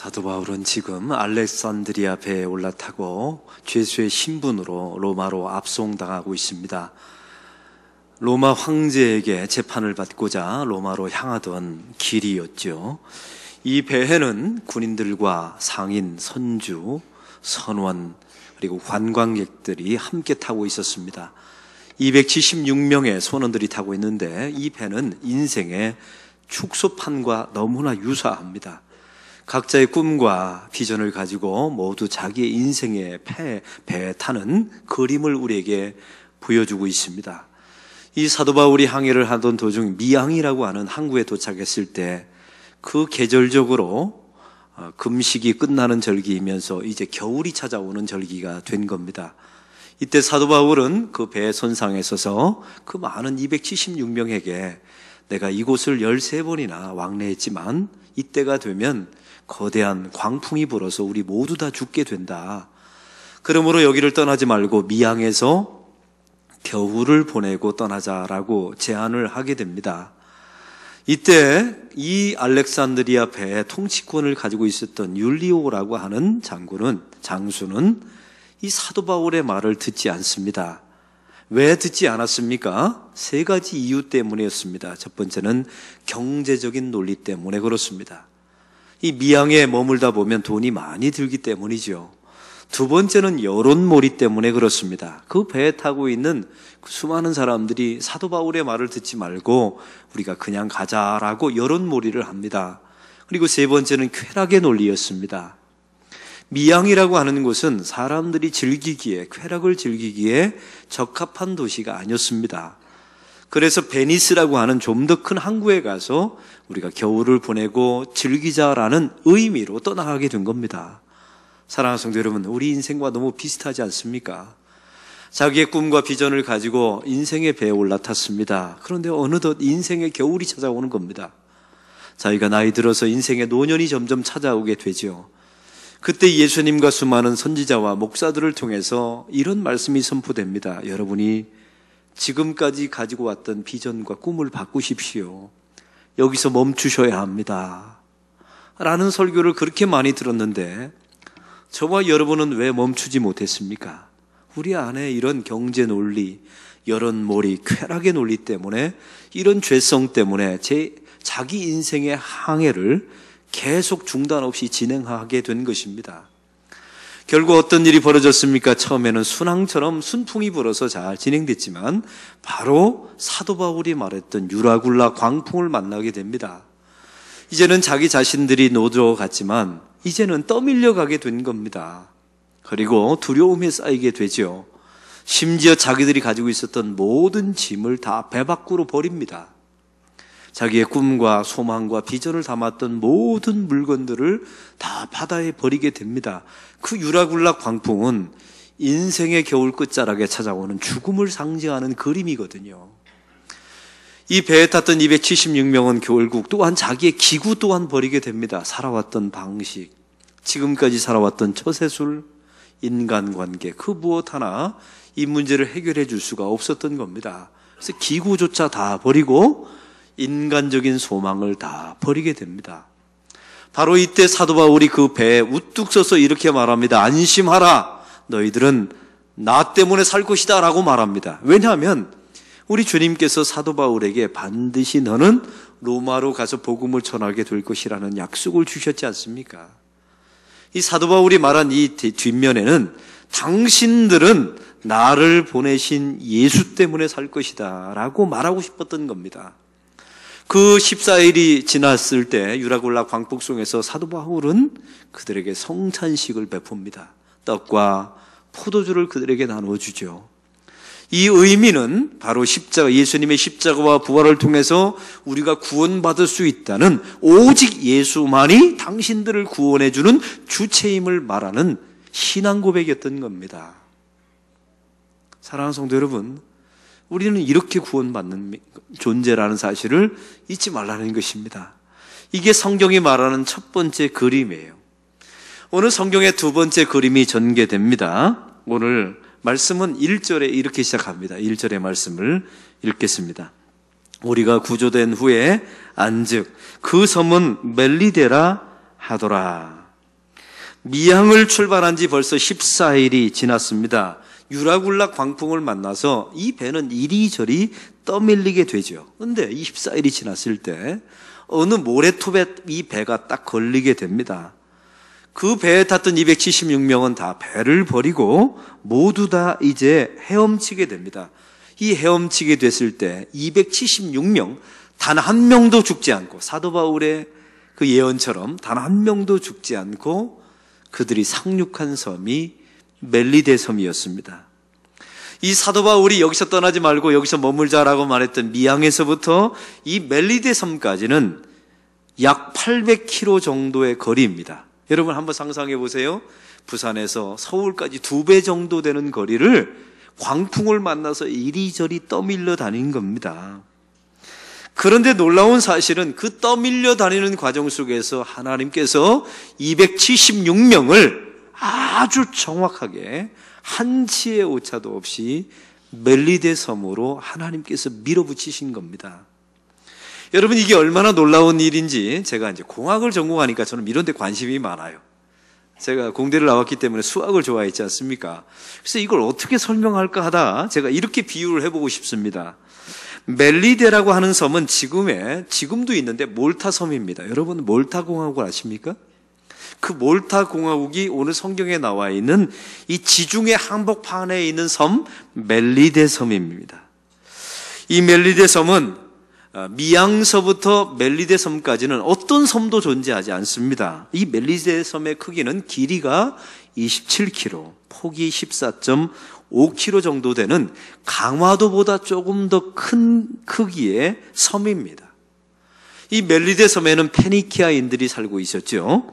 사도 바울은 지금 알렉산드리아 배에 올라타고 죄수의 신분으로 로마로 압송당하고 있습니다. 로마 황제에게 재판을 받고자 로마로 향하던 길이었죠. 이 배에는 군인들과 상인, 선주, 선원, 그리고 관광객들이 함께 타고 있었습니다. 276명의 선원들이 타고 있는데 이 배는 인생의 축소판과 너무나 유사합니다. 각자의 꿈과 비전을 가지고 모두 자기의 인생의 배에 타는 그림을 우리에게 보여주고 있습니다. 이 사도 바울이 항해를 하던 도중 미양이라고 하는 항구에 도착했을 때 그 계절적으로 금식이 끝나는 절기이면서 이제 겨울이 찾아오는 절기가 된 겁니다. 이때 사도 바울은 그 배 선상에 서서 그 많은 276명에게 내가 이곳을 13번이나 왕래했지만 이때가 되면 거대한 광풍이 불어서 우리 모두 다 죽게 된다. 그러므로 여기를 떠나지 말고 미양에서 겨울을 보내고 떠나자라고 제안을 하게 됩니다. 이때 이 알렉산드리아 배의 통치권을 가지고 있었던 율리오라고 하는 장수는 이 사도 바울의 말을 듣지 않습니다. 왜 듣지 않았습니까? 3가지 이유 때문이었습니다. 첫 번째는 경제적인 논리 때문에 그렇습니다. 이 미양에 머물다 보면 돈이 많이 들기 때문이죠. 두 번째는 여론몰이 때문에 그렇습니다. 그 배에 타고 있는 수많은 사람들이 사도 바울의 말을 듣지 말고 우리가 그냥 가자라고 여론몰이를 합니다. 그리고 세 번째는 쾌락의 논리였습니다. 미양이라고 하는 곳은 사람들이 쾌락을 즐기기에 적합한 도시가 아니었습니다. 그래서 베니스라고 하는 좀 더 큰 항구에 가서 우리가 겨울을 보내고 즐기자라는 의미로 떠나가게 된 겁니다. 사랑하는 성도 여러분, 우리 인생과 너무 비슷하지 않습니까? 자기의 꿈과 비전을 가지고 인생의 배에 올라탔습니다. 그런데 어느덧 인생의 겨울이 찾아오는 겁니다. 자기가 나이 들어서 인생의 노년이 점점 찾아오게 되죠. 그때 예수님과 수많은 선지자와 목사들을 통해서 이런 말씀이 선포됩니다. 여러분이 지금까지 가지고 왔던 비전과 꿈을 바꾸십시오. 여기서 멈추셔야 합니다. 라는 설교를 그렇게 많이 들었는데 저와 여러분은 왜 멈추지 못했습니까? 우리 안에 이런 경제 논리, 여론몰이, 쾌락의 논리 때문에 이런 죄성 때문에 자기 인생의 항해를 계속 중단 없이 진행하게 된 것입니다. 결국 어떤 일이 벌어졌습니까? 처음에는 순항처럼 순풍이 불어서 잘 진행됐지만 바로 사도 바울이 말했던 유라굴라 광풍을 만나게 됩니다. 이제는 자기 자신들이 노조 같지만 이제는 떠밀려 가게 된 겁니다. 그리고 두려움에 쌓이게 되죠. 심지어 자기들이 가지고 있었던 모든 짐을 다 배 밖으로 버립니다. 자기의 꿈과 소망과 비전을 담았던 모든 물건들을 다 바다에 버리게 됩니다. 그 유라굴라 광풍은 인생의 겨울 끝자락에 찾아오는 죽음을 상징하는 그림이거든요. 이 배에 탔던 276명은 결국 또한 자기의 기구 또한 버리게 됩니다. 살아왔던 방식, 지금까지 살아왔던 처세술, 인간관계, 그 무엇 하나 이 문제를 해결해 줄 수가 없었던 겁니다. 그래서 기구조차 다 버리고 인간적인 소망을 다 버리게 됩니다. 바로 이때 사도 바울이 그 배에 우뚝 서서 이렇게 말합니다. 안심하라. 너희들은 나 때문에 살 것이다 라고 말합니다. 왜냐하면 우리 주님께서 사도 바울에게 반드시 너는 로마로 가서 복음을 전하게 될 것이라는 약속을 주셨지 않습니까? 이 사도 바울이 말한 이 뒷면에는 당신들은 나를 보내신 예수 때문에 살 것이다 라고 말하고 싶었던 겁니다. 그 14일이 지났을 때 유라굴라 광풍송에서 사도 바울은 그들에게 성찬식을 베풉니다. 떡과 포도주를 그들에게 나눠주죠. 이 의미는 바로 예수님의 십자가와 부활을 통해서 우리가 구원받을 수 있다는, 오직 예수만이 당신들을 구원해주는 주체임을 말하는 신앙 고백이었던 겁니다. 사랑하는 성도 여러분, 우리는 이렇게 구원받는 존재라는 사실을 잊지 말라는 것입니다. 이게 성경이 말하는 첫 번째 그림이에요. 오늘 성경의 두 번째 그림이 전개됩니다. 오늘 말씀은 1절에 이렇게 시작합니다. 1절의 말씀을 읽겠습니다. 우리가 구조된 후에 안즉 그 섬은 멜리데라 하더라. 미양을 출발한 지 벌써 14일이 지났습니다. 유라굴라 광풍을 만나서 이 배는 이리저리 떠밀리게 되죠. 그런데 24일이 지났을 때 어느 모래톱에 이 배가 딱 걸리게 됩니다. 그 배에 탔던 276명은 다 배를 버리고 모두 다 이제 헤엄치게 됩니다. 이 헤엄치게 됐을 때 276명, 단 한 명도 죽지 않고, 사도 바울의 그 예언처럼 단 한 명도 죽지 않고 그들이 상륙한 섬이 멜리데 섬이었습니다. 이 사도 바울이 여기서 떠나지 말고 여기서 머물자라고 말했던 미양에서부터 이 멜리데 섬까지는 약 800km 정도의 거리입니다. 여러분 한번 상상해 보세요. 부산에서 서울까지 2배 정도 되는 거리를 광풍을 만나서 이리저리 떠밀려 다닌 겁니다. 그런데 놀라운 사실은 그 떠밀려 다니는 과정 속에서 하나님께서 276명을 아주 정확하게 한치의 오차도 없이 멜리데 섬으로 하나님께서 밀어붙이신 겁니다. 여러분 이게 얼마나 놀라운 일인지 제가 이제 공학을 전공하니까 저는 이런 데 관심이 많아요. 제가 공대를 나왔기 때문에 수학을 좋아했지 않습니까? 그래서 이걸 어떻게 설명할까 하다 제가 이렇게 비유를 해보고 싶습니다. 멜리데라고 하는 섬은 지금도 있는데 몰타 섬입니다. 여러분 몰타 공화국을 아십니까? 그 몰타 공화국이 오늘 성경에 나와 있는 이 지중해 한복판에 있는 섬 멜리데 섬입니다. 이 멜리데 섬은 미양서부터 멜리데 섬까지는 어떤 섬도 존재하지 않습니다. 이 멜리데 섬의 크기는 길이가 27km, 폭이 14.5km 정도 되는 강화도보다 조금 더 큰 크기의 섬입니다. 이 멜리데 섬에는 페니키아인들이 살고 있었죠.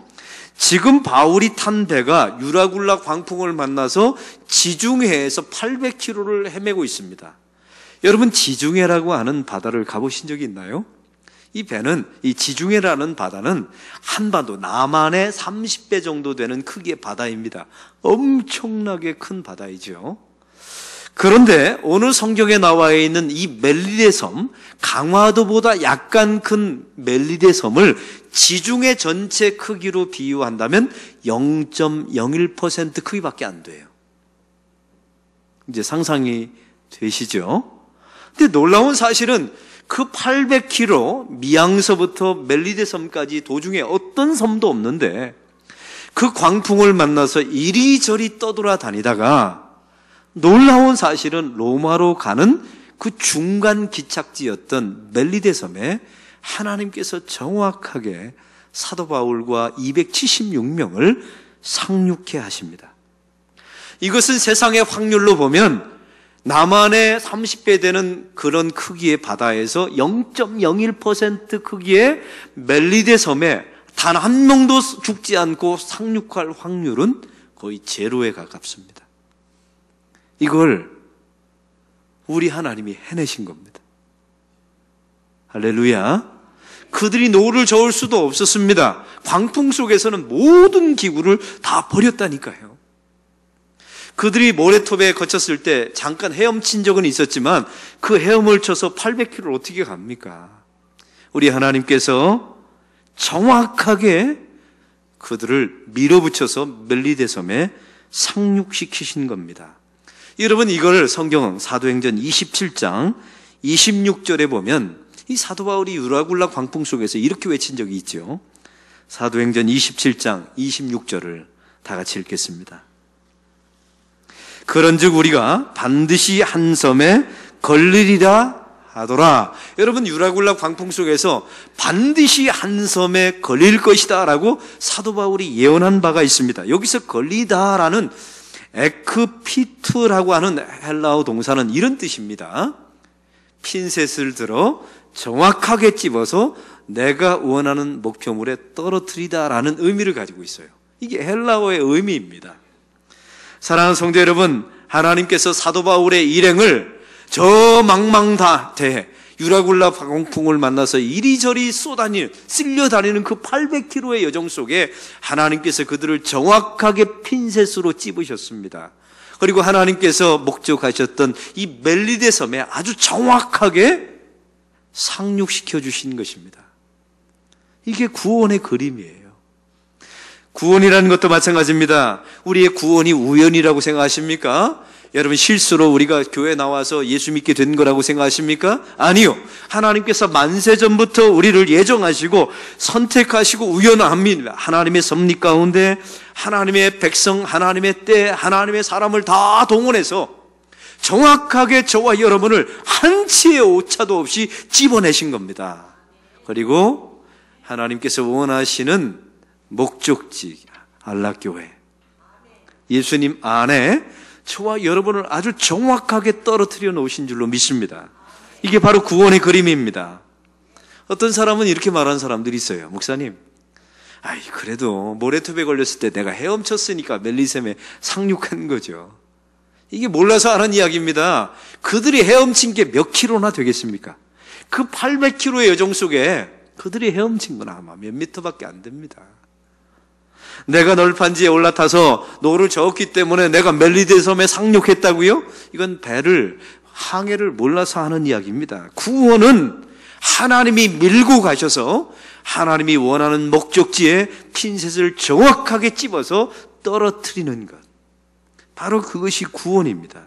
지금 바울이 탄 배가 유라굴라 광풍을 만나서 지중해에서 800km를 헤매고 있습니다. 여러분 지중해라고 하는 바다를 가보신 적이 있나요? 이 배는, 이 지중해라는 바다는 한반도 남한의 30배 정도 되는 크기의 바다입니다. 엄청나게 큰 바다이죠. 그런데 오늘 성경에 나와 있는 이 멜리데 섬, 강화도보다 약간 큰 멜리데 섬을 지중해 전체 크기로 비유한다면 0.01% 크기밖에 안 돼요. 이제 상상이 되시죠? 근데 놀라운 사실은 그 800km 미양서부터 멜리데 섬까지 도중에 어떤 섬도 없는데 그 광풍을 만나서 이리저리 떠돌아다니다가 놀라운 사실은 로마로 가는 그 중간 기착지였던 멜리데 섬에 하나님께서 정확하게 사도 바울과 276명을 상륙해 하십니다. 이것은 세상의 확률로 보면 남한의 30배 되는 그런 크기의 바다에서 0.01% 크기의 멜리데 섬에 단 한 명도 죽지 않고 상륙할 확률은 거의 제로에 가깝습니다. 이걸 우리 하나님이 해내신 겁니다. 할렐루야. 그들이 노를 저을 수도 없었습니다. 광풍 속에서는 모든 기구를 다 버렸다니까요. 그들이 모래톱에 거쳤을 때 잠깐 헤엄친 적은 있었지만 그 헤엄을 쳐서 800km를 어떻게 갑니까? 우리 하나님께서 정확하게 그들을 밀어붙여서 멜리데 섬에 상륙시키신 겁니다. 여러분 이걸 성경 사도행전 27장 26절에 보면 이 사도 바울이 유라굴라 광풍 속에서 이렇게 외친 적이 있죠. 사도행전 27장 26절을 다 같이 읽겠습니다. 그런즉 우리가 반드시 한 섬에 걸리리라 하더라. 여러분 유라굴라 광풍 속에서 반드시 한 섬에 걸릴 것이다 라고 사도 바울이 예언한 바가 있습니다. 여기서 걸리다라는 에크피투라고 하는 헬라어 동사는 이런 뜻입니다. 핀셋을 들어 정확하게 찝어서 내가 원하는 목표물에 떨어뜨리다라는 의미를 가지고 있어요. 이게 헬라어의 의미입니다. 사랑하는 성도 여러분, 하나님께서 사도 바울의 일행을 저 망망대해 유라굴라 광풍을 만나서 이리저리 쓸려다니는 그 800km의 여정 속에 하나님께서 그들을 정확하게 핀셋으로 찝으셨습니다. 그리고 하나님께서 목적하셨던 이 멜리데 섬에 아주 정확하게 상륙시켜 주신 것입니다. 이게 구원의 그림이에요. 구원이라는 것도 마찬가지입니다. 우리의 구원이 우연이라고 생각하십니까? 여러분, 실수로 우리가 교회 나와서 예수 믿게 된 거라고 생각하십니까? 아니요. 하나님께서 만세전부터 우리를 예정하시고 선택하시고 우연합니다. 하나님의 섭리 가운데 하나님의 백성, 하나님의 때, 하나님의 사람을 다 동원해서 정확하게 저와 여러분을 한치의 오차도 없이 집어내신 겁니다. 그리고 하나님께서 원하시는 목적지, 안락교회, 예수님 안에 저와 여러분을 아주 정확하게 떨어뜨려 놓으신 줄로 믿습니다. 이게 바로 구원의 그림입니다. 어떤 사람은 이렇게 말하는 사람들이 있어요. 목사님, 그래도 모래톱에 걸렸을 때 내가 헤엄쳤으니까 멜리셈에 상륙한 거죠. 이게 몰라서 하는 이야기입니다. 그들이 헤엄친 게 몇 킬로나 되겠습니까? 그 800킬로의 여정 속에 그들이 헤엄친 건 아마 몇 미터밖에 안 됩니다. 내가 널판지에 올라타서 노를 저었기 때문에 내가 멜리데 섬에 상륙했다고요? 이건 항해를 몰라서 하는 이야기입니다. 구원은 하나님이 밀고 가셔서 하나님이 원하는 목적지에 핀셋을 정확하게 찝어서 떨어뜨리는 것, 바로 그것이 구원입니다.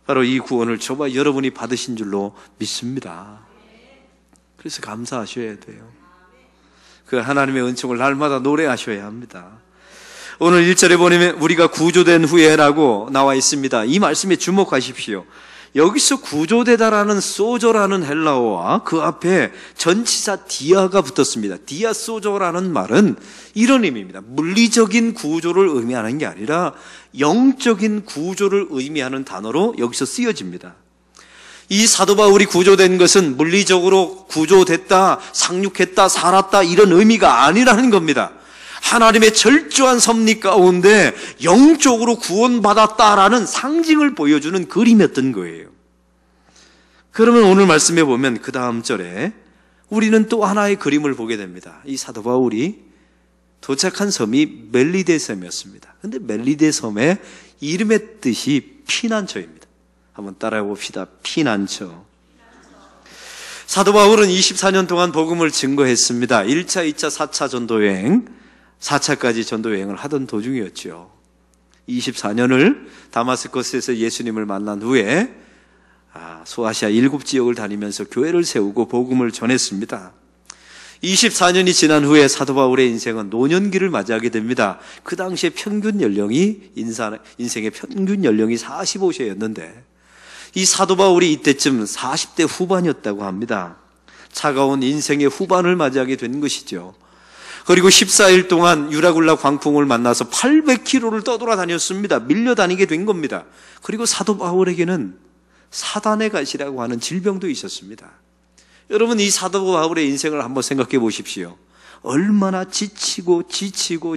바로 이 구원을 저와 여러분이 받으신 줄로 믿습니다. 그래서 감사하셔야 돼요. 그 하나님의 은총을 날마다 노래하셔야 합니다. 오늘 1절에 보면 우리가 구조된 후에라고 나와 있습니다. 이 말씀에 주목하십시오. 여기서 구조되다라는 소조라는 헬라어와 그 앞에 전치사 디아가 붙었습니다. 디아 소조라는 말은 이런 의미입니다. 물리적인 구조를 의미하는 게 아니라 영적인 구조를 의미하는 단어로 여기서 쓰여집니다. 이 사도 바울이 구조된 것은 물리적으로 구조됐다, 상륙했다, 살았다 이런 의미가 아니라는 겁니다. 하나님의 철저한 섭리 가운데 영적으로 구원받았다라는 상징을 보여주는 그림이었던 거예요. 그러면 오늘 말씀해 보면 그 다음 절에 우리는 또 하나의 그림을 보게 됩니다. 이 사도 바울이 도착한 섬이 멜리데 섬이었습니다. 그런데 멜리데 섬의 이름의 뜻이 피난처입니다. 한번 따라해 봅시다. 피난처. 사도 바울은 24년 동안 복음을 증거했습니다. 1차, 2차, 4차 전도여행, 4차까지 전도여행을 하던 도중이었죠. 24년을 다마스커스에서 예수님을 만난 후에 소아시아 7지역을 다니면서 교회를 세우고 복음을 전했습니다. 24년이 지난 후에 사도 바울의 인생은 노년기를 맞이하게 됩니다. 그 당시에 인생의 평균 연령이 45세였는데 이 사도 바울이 이때쯤 40대 후반이었다고 합니다. 차가운 인생의 후반을 맞이하게 된 것이죠. 그리고 14일 동안 유라굴라 광풍을 만나서 800km를 떠돌아다녔습니다. 밀려다니게 된 겁니다. 그리고 사도 바울에게는 사단의 가시라고 하는 질병도 있었습니다. 여러분, 이 사도 바울의 인생을 한번 생각해 보십시오. 얼마나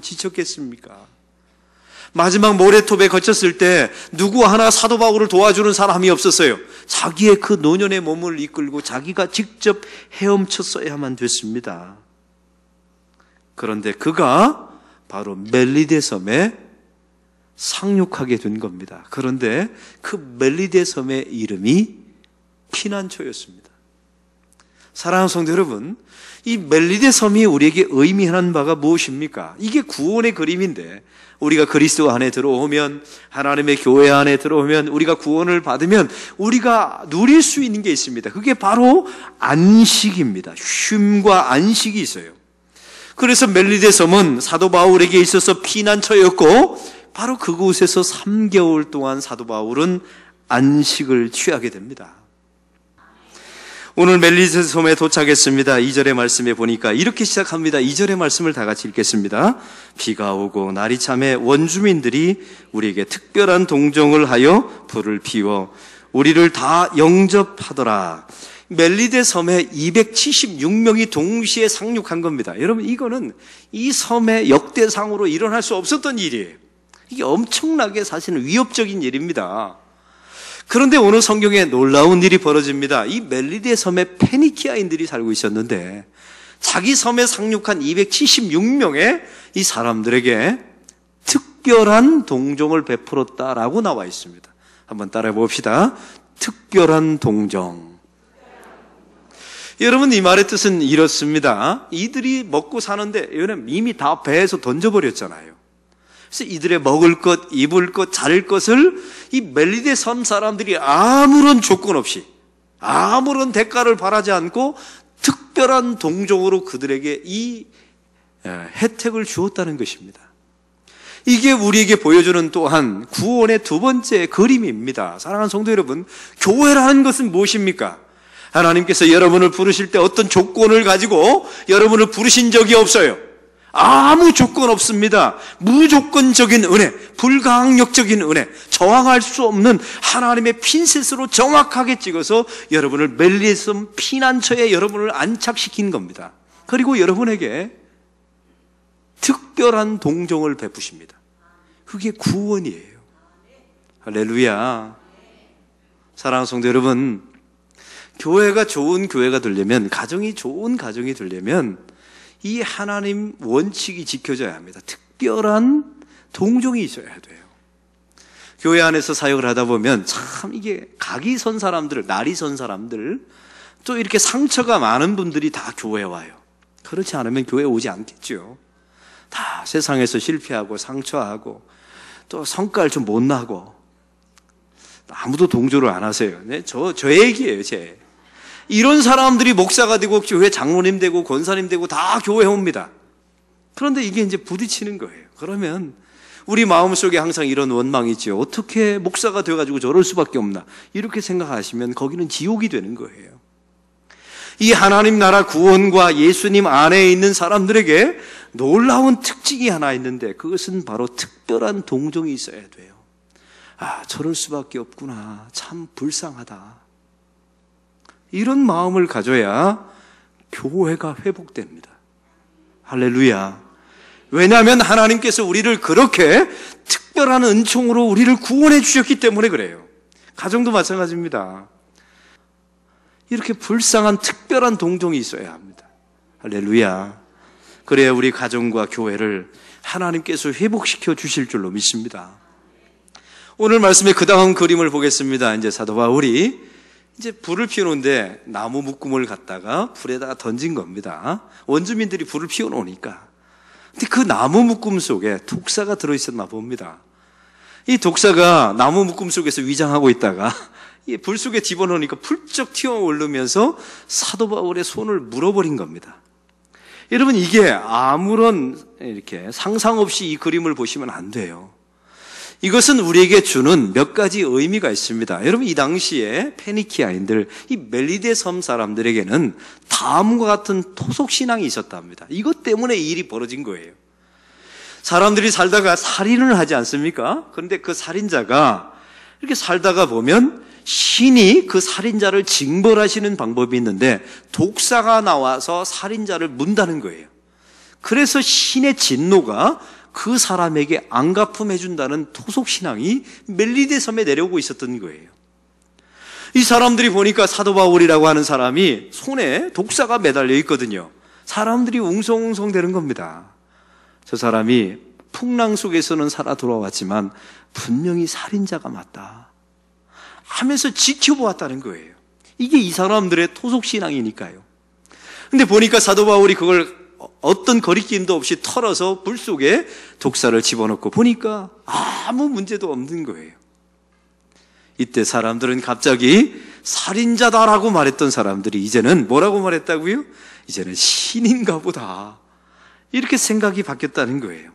지쳤겠습니까? 마지막 모래톱에 거쳤을 때 누구 하나 사도 바울을 도와주는 사람이 없었어요. 자기의 그 노년의 몸을 이끌고 자기가 직접 헤엄쳤어야만 됐습니다. 그런데 그가 바로 멜리데 섬에 상륙하게 된 겁니다. 그런데 그 멜리데 섬의 이름이 피난처였습니다. 사랑하는 성도 여러분, 이 멜리데 섬이 우리에게 의미하는 바가 무엇입니까? 이게 구원의 그림인데 우리가 그리스도 안에 들어오면, 하나님의 교회 안에 들어오면, 우리가 구원을 받으면 우리가 누릴 수 있는 게 있습니다. 그게 바로 안식입니다. 쉼과 안식이 있어요. 그래서 멜리데 섬은 사도 바울에게 있어서 피난처였고 바로 그곳에서 3개월 동안 사도 바울은 안식을 취하게 됩니다. 오늘 멜리데 섬에 도착했습니다. 2절의 말씀에 보니까 이렇게 시작합니다. 2절의 말씀을 다 같이 읽겠습니다. 비가 오고 날이 참에 원주민들이 우리에게 특별한 동정을 하여 불을 피워 우리를 다 영접하더라. 멜리데 섬에 276명이 동시에 상륙한 겁니다. 여러분, 이거는 이 섬의 역대상으로 일어날 수 없었던 일이에요. 이게 엄청나게 사실은 위협적인 일입니다. 그런데 오늘 성경에 놀라운 일이 벌어집니다. 이 멜리데 섬에 페니키아인들이 살고 있었는데 자기 섬에 상륙한 276명의 이 사람들에게 특별한 동정을 베풀었다라고 나와 있습니다. 한번 따라해 봅시다. 특별한 동정. 여러분, 이 말의 뜻은 이렇습니다. 이들이 먹고 사는데 이미 다 배에서 던져버렸잖아요. 그래서 이들의 먹을 것, 입을 것, 자릴 것을 이 멜리데 섬 사람들이 아무런 조건 없이, 아무런 대가를 바라지 않고 특별한 동정으로 그들에게 이 혜택을 주었다는 것입니다. 이게 우리에게 보여주는 또한 구원의 두 번째 그림입니다. 사랑하는 성도 여러분, 교회라는 것은 무엇입니까? 하나님께서 여러분을 부르실 때 어떤 조건을 가지고 여러분을 부르신 적이 없어요. 아무 조건 없습니다. 무조건적인 은혜, 불가항력적인 은혜, 저항할 수 없는 하나님의 핀셋으로 정확하게 찍어서 여러분을 멜리섬 피난처에 여러분을 안착시킨 겁니다. 그리고 여러분에게 특별한 동정을 베푸십니다. 그게 구원이에요. 할렐루야. 사랑하는 성도 여러분, 교회가 좋은 교회가 되려면, 가정이 좋은 가정이 되려면 이 하나님 원칙이 지켜져야 합니다. 특별한 동정이 있어야 돼요. 교회 안에서 사역을 하다 보면 참 이게 각이 선 사람들, 날이 선 사람들, 또 이렇게 상처가 많은 분들이 다 교회에 와요. 그렇지 않으면 교회에 오지 않겠죠. 다 세상에서 실패하고 상처하고 또 성과를 좀 못 나고 아무도 동조를 안 하세요. 네? 저 얘기예요, 제. 이런 사람들이 목사가 되고 교회 장로님 되고 권사님 되고 다 교회에 옵니다. 그런데 이게 이제 부딪히는 거예요. 그러면 우리 마음속에 항상 이런 원망이 있죠. 어떻게 목사가 돼가지고 저럴 수밖에 없나, 이렇게 생각하시면 거기는 지옥이 되는 거예요. 이 하나님 나라 구원과 예수님 안에 있는 사람들에게 놀라운 특징이 하나 있는데, 그것은 바로 특별한 동정이 있어야 돼요. 아, 저럴 수밖에 없구나, 참 불쌍하다, 이런 마음을 가져야 교회가 회복됩니다. 할렐루야. 왜냐하면 하나님께서 우리를 그렇게 특별한 은총으로 우리를 구원해 주셨기 때문에 그래요. 가정도 마찬가지입니다. 이렇게 불쌍한 특별한 동정이 있어야 합니다. 할렐루야. 그래야 우리 가정과 교회를 하나님께서 회복시켜 주실 줄로 믿습니다. 오늘 말씀의 그 다음 그림을 보겠습니다. 이제 사도 바울이 이제 불을 피우는데 나무 묶음을 갖다가 불에다가 던진 겁니다. 원주민들이 불을 피워놓으니까. 근데 그 나무 묶음 속에 독사가 들어있었나 봅니다. 이 독사가 나무 묶음 속에서 위장하고 있다가 불 속에 집어넣으니까 풀쩍 튀어오르면서 사도 바울의 손을 물어버린 겁니다. 여러분, 이게 아무런 이렇게 상상 없이 이 그림을 보시면 안 돼요. 이것은 우리에게 주는 몇 가지 의미가 있습니다. 여러분, 이 당시에 페니키아인들, 이 멜리데 섬 사람들에게는 다음과 같은 토속신앙이 있었답니다. 이것 때문에 이 일이 벌어진 거예요. 사람들이 살다가 살인을 하지 않습니까? 그런데 그 살인자가 이렇게 살다가 보면 신이 그 살인자를 징벌하시는 방법이 있는데 독사가 나와서 살인자를 문다는 거예요. 그래서 신의 진노가 그 사람에게 안갚음해준다는 토속신앙이 멜리데 섬에 내려오고 있었던 거예요. 이 사람들이 보니까 사도 바울이라고 하는 사람이 손에 독사가 매달려 있거든요. 사람들이 웅성웅성 되는 겁니다. 저 사람이 풍랑 속에서는 살아 돌아왔지만 분명히 살인자가 맞다 하면서 지켜보았다는 거예요. 이게 이 사람들의 토속신앙이니까요. 근데 보니까 사도 바울이 그걸 어떤 거리낌도 없이 털어서 불 속에 독사를 집어넣고 보니까 아무 문제도 없는 거예요. 이때 사람들은 갑자기 살인자다라고 말했던 사람들이 이제는 뭐라고 말했다고요? 이제는 신인가 보다, 이렇게 생각이 바뀌었다는 거예요.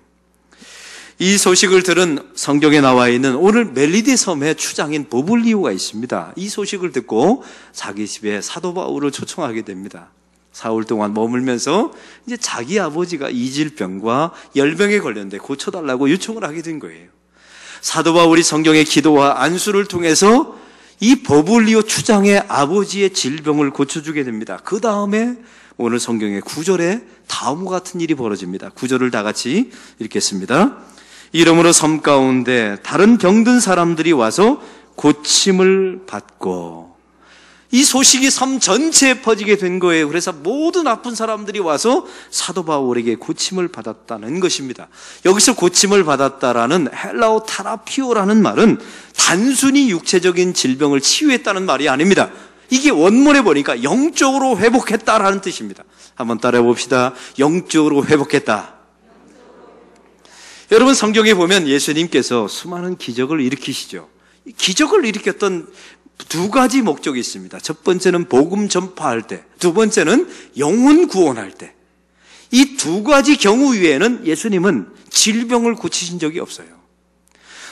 이 소식을 들은 성경에 나와 있는 오늘 멜리데 섬의 추장인 보블리오가 있습니다. 이 소식을 듣고 자기 집에 사도 바울을 초청하게 됩니다. 사흘 동안 머물면서 이제 자기 아버지가 이질병과 열병에 걸렸는데 고쳐달라고 요청을 하게 된 거예요. 사도 바울이 성경의 기도와 안수를 통해서 이 버블리오 추장의 아버지의 질병을 고쳐주게 됩니다. 그 다음에 오늘 성경의 9절에 다음과 같은 일이 벌어집니다. 9절을 다 같이 읽겠습니다. 이러므로 섬 가운데 다른 병든 사람들이 와서 고침을 받고, 이 소식이 섬 전체에 퍼지게 된 거예요. 그래서 모든 아픈 사람들이 와서 사도 바울에게 고침을 받았다는 것입니다. 여기서 고침을 받았다라는 헬라어 타라피오라는 말은 단순히 육체적인 질병을 치유했다는 말이 아닙니다. 이게 원문에 보니까 영적으로 회복했다라는 뜻입니다. 한번 따라해 봅시다. 영적으로 회복했다. 여러분, 성경에 보면 예수님께서 수많은 기적을 일으키시죠. 기적을 일으켰던 두 가지 목적이 있습니다. 첫 번째는 복음 전파할 때, 두 번째는 영혼 구원할 때. 이 두 가지 경우 외에는 예수님은 질병을 고치신 적이 없어요.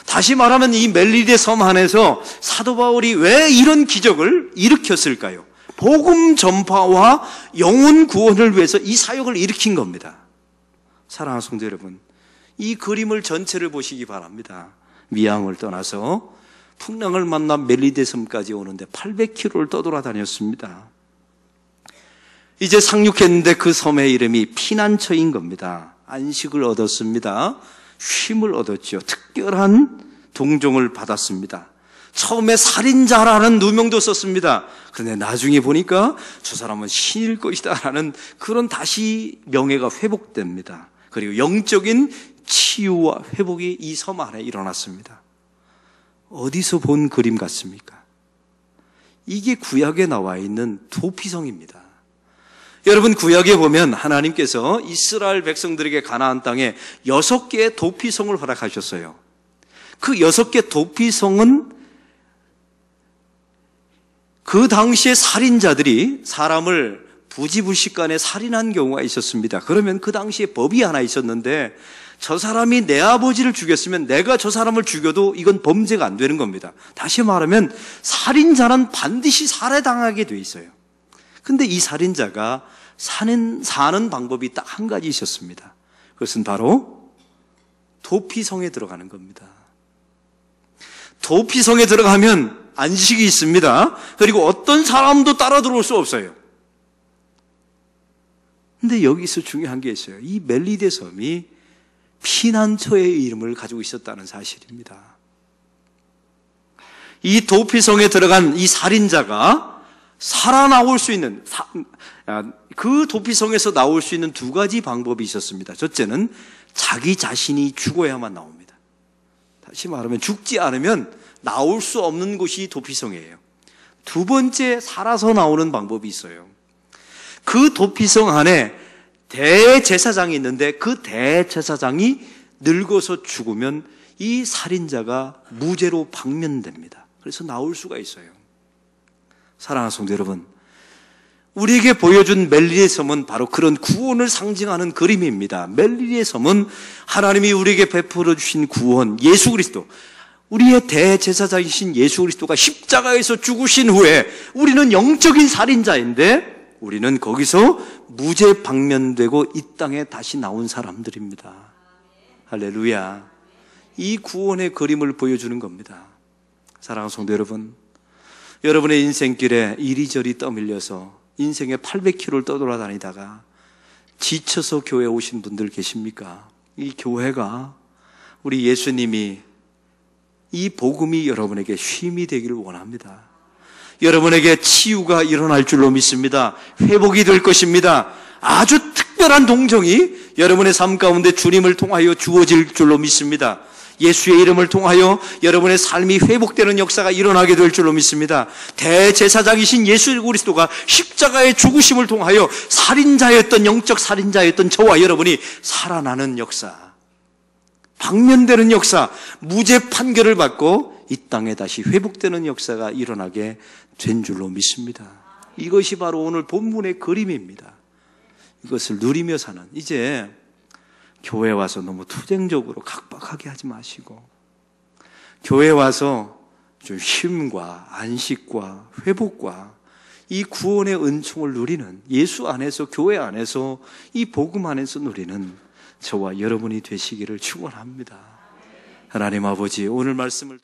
다시 말하면 이 멜리데 섬 안에서 사도 바울이 왜 이런 기적을 일으켰을까요? 복음 전파와 영혼 구원을 위해서 이 사역을 일으킨 겁니다. 사랑하는 성도 여러분, 이 그림을 전체를 보시기 바랍니다. 미양을 떠나서 풍랑을 만나 멜리데 섬까지 오는데 800km를 떠돌아다녔습니다. 이제 상륙했는데 그 섬의 이름이 피난처인 겁니다. 안식을 얻었습니다. 쉼을 얻었죠. 특별한 동정을 받았습니다. 처음에 살인자라는 누명도 썼습니다. 그런데 나중에 보니까 저 사람은 신일 것이다 라는 그런 다시 명예가 회복됩니다. 그리고 영적인 치유와 회복이 이 섬 안에 일어났습니다. 어디서 본 그림 같습니까? 이게 구약에 나와 있는 도피성입니다. 여러분, 구약에 보면 하나님께서 이스라엘 백성들에게 가나안 땅에 6개의 도피성을 허락하셨어요. 그 6개 도피성은 그 당시에 살인자들이 사람을 부지불식간에 살인한 경우가 있었습니다. 그러면 그 당시에 법이 하나 있었는데 저 사람이 내 아버지를 죽였으면 내가 저 사람을 죽여도 이건 범죄가 안 되는 겁니다. 다시 말하면 살인자는 반드시 살해당하게 돼 있어요. 근데 이 살인자가 사는 방법이 딱 한 가지 있었습니다. 그것은 바로 도피성에 들어가는 겁니다. 도피성에 들어가면 안식이 있습니다. 그리고 어떤 사람도 따라 들어올 수 없어요. 근데 여기서 중요한 게 있어요. 이 멜리데 섬이 피난처의 이름을 가지고 있었다는 사실입니다. 이 도피성에 들어간 이 살인자가 살아나올 수 있는, 그 도피성에서 나올 수 있는 두 가지 방법이 있었습니다. 첫째는 자기 자신이 죽어야만 나옵니다. 다시 말하면 죽지 않으면 나올 수 없는 곳이 도피성이에요. 두 번째, 살아서 나오는 방법이 있어요. 그 도피성 안에 대제사장이 있는데 그 대제사장이 늙어서 죽으면 이 살인자가 무죄로 방면됩니다. 그래서 나올 수가 있어요. 사랑하는 성도 여러분, 우리에게 보여준 멜리데 섬은 바로 그런 구원을 상징하는 그림입니다. 멜리데 섬은 하나님이 우리에게 베풀어 주신 구원, 예수 그리스도, 우리의 대제사장이신 예수 그리스도가 십자가에서 죽으신 후에 우리는 영적인 살인자인데 우리는 거기서 무죄 방면되고 이 땅에 다시 나온 사람들입니다. 할렐루야. 이 구원의 그림을 보여주는 겁니다. 사랑하는 성도 여러분, 여러분의 인생길에 이리저리 떠밀려서 인생의 800km를 떠돌아다니다가 지쳐서 교회에 오신 분들 계십니까? 이 교회가, 우리 예수님이, 이 복음이 여러분에게 쉼이 되기를 원합니다. 여러분에게 치유가 일어날 줄로 믿습니다. 회복이 될 것입니다. 아주 특별한 동정이 여러분의 삶 가운데 주님을 통하여 주어질 줄로 믿습니다. 예수의 이름을 통하여 여러분의 삶이 회복되는 역사가 일어나게 될 줄로 믿습니다. 대제사장이신 예수 그리스도가 십자가의 죽으심을 통하여 살인자였던, 영적 살인자였던 저와 여러분이 살아나는 역사, 방면되는 역사, 무죄 판결을 받고 이 땅에 다시 회복되는 역사가 일어나게 된 줄로 믿습니다. 이것이 바로 오늘 본문의 그림입니다. 이것을 누리며 사는, 이제 교회 와서 너무 투쟁적으로 각박하게 하지 마시고 교회 와서 좀 쉼과 안식과 회복과 이 구원의 은총을 누리는, 예수 안에서, 교회 안에서, 이 복음 안에서 누리는 저와 여러분이 되시기를 축원합니다. 하나님 아버지, 오늘 말씀을